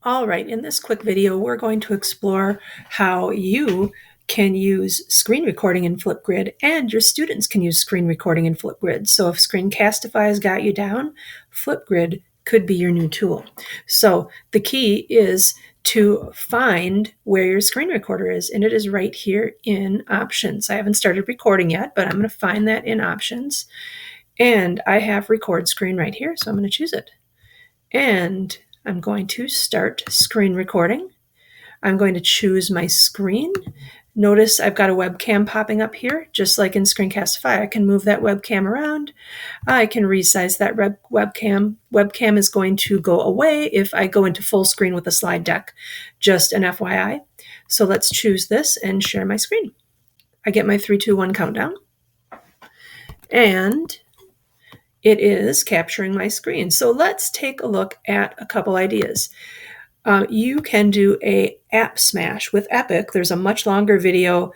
All right, in this quick video, we're going to explore how you can use screen recording in Flipgrid and your students can use screen recording in Flipgrid. So if Screencastify has got you down, Flipgrid could be your new tool. So the key is to find where your screen recorder is, and it is right here in Options. I haven't started recording yet, but I'm going to find that in Options. And I have Record Screen right here, so I'm going to choose it. And I'm going to start screen recording. I'm going to choose my screen. Notice I've got a webcam popping up here, just like in Screencastify. I can move that webcam around. I can resize that webcam. Webcam is going to go away if I go into full screen with a slide deck, just an FYI. So let's choose this and share my screen. I get my 3, 2, 1 countdown. And it is capturing my screen. So let's take a look at a couple ideas. You can do a Appsmash with Epic. There's a much longer video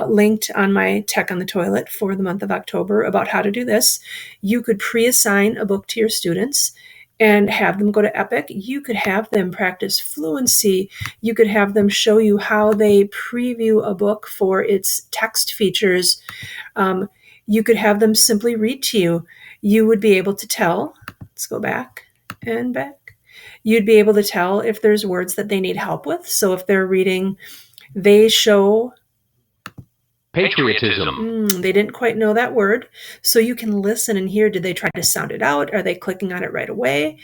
linked on my Tech on the Toilet for the month of October about how to do this. You could pre-assign a book to your students and have them go to Epic. You could have them practice fluency. You could have them show you how they preview a book for its text features. You could have them simply read to you. You would be able to tell, let's go back and back. You'd be able to tell if there's words that they need help with. So if they're reading, they show patriotism. They didn't quite know that word. So you can listen and hear, did they try to sound it out? Are they clicking on it right away?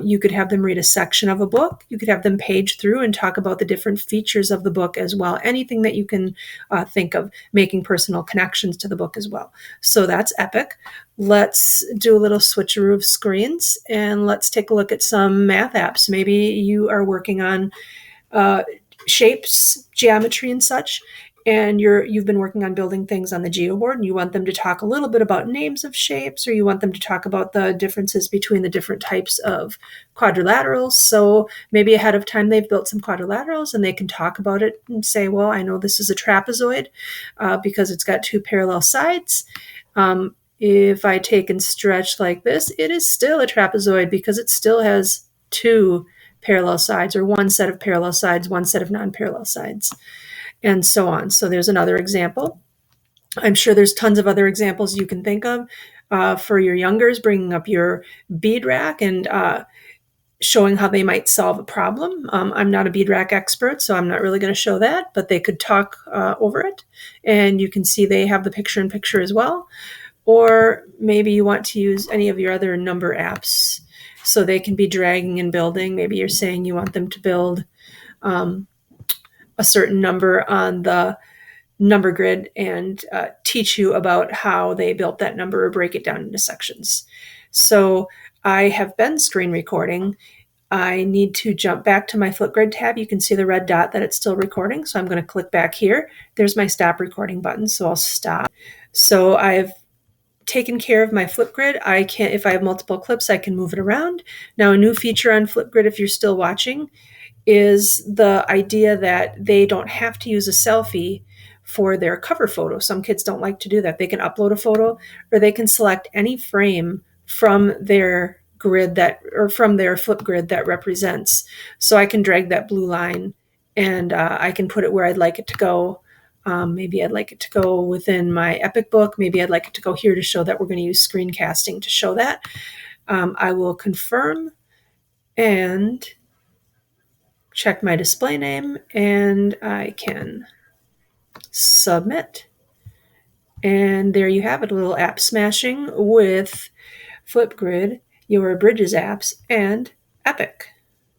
You could have them read a section of a book. You could have them page through and talk about the different features of the book as well. Anything that you can think of, making personal connections to the book as well. So that's Epic. Let's do a little switcheroo of screens and let's take a look at some math apps. Maybe you are working on shapes, geometry, and such. And you've been working on building things on the geoboard and you want them to talk a little bit about names of shapes, or you want them to talk about the differences between the different types of quadrilaterals. So maybe ahead of time they've built some quadrilaterals and they can talk about it and say, well, I know this is a trapezoid because it's got 2 parallel sides. If I take and stretch like this, it is still a trapezoid because it still has 2 parallel sides, or 1 set of parallel sides, 1 set of non-parallel sides, and so on. So there's another example. I'm sure there's tons of other examples you can think of for your youngers, bringing up your Bead Rack and showing how they might solve a problem. I'm not a Bead Rack expert, so I'm not really going to show that, but they could talk over it. And you can see they have the picture-in-picture as well. Or maybe you want to use any of your other number apps so they can be dragging and building. Maybe you're saying you want them to build a certain number on the number grid and teach you about how they built that number or break it down into sections. So I have been screen recording. I need to jump back to my Flipgrid tab. You can see the red dot that it's still recording. So I'm going to click back here. There's my stop recording button. So I'll stop. So I've taken care of my Flipgrid. If I have multiple clips, I can move it around. Now, a new feature on Flipgrid, if you're still watching, is the idea that they don't have to use a selfie for their cover photo. Some kids don't like to do that. They can upload a photo, or they can select any frame from their grid or from their Flipgrid that represents. So I can drag that blue line and I can put it where I'd like it to go. Maybe I'd like it to go within my Epic book. Maybe I'd like it to go here to show that we're going to use screencasting to show that. I will confirm and check my display name, and I can submit. And there you have it, a little app smashing with Flipgrid, your Bridges apps, and Epic.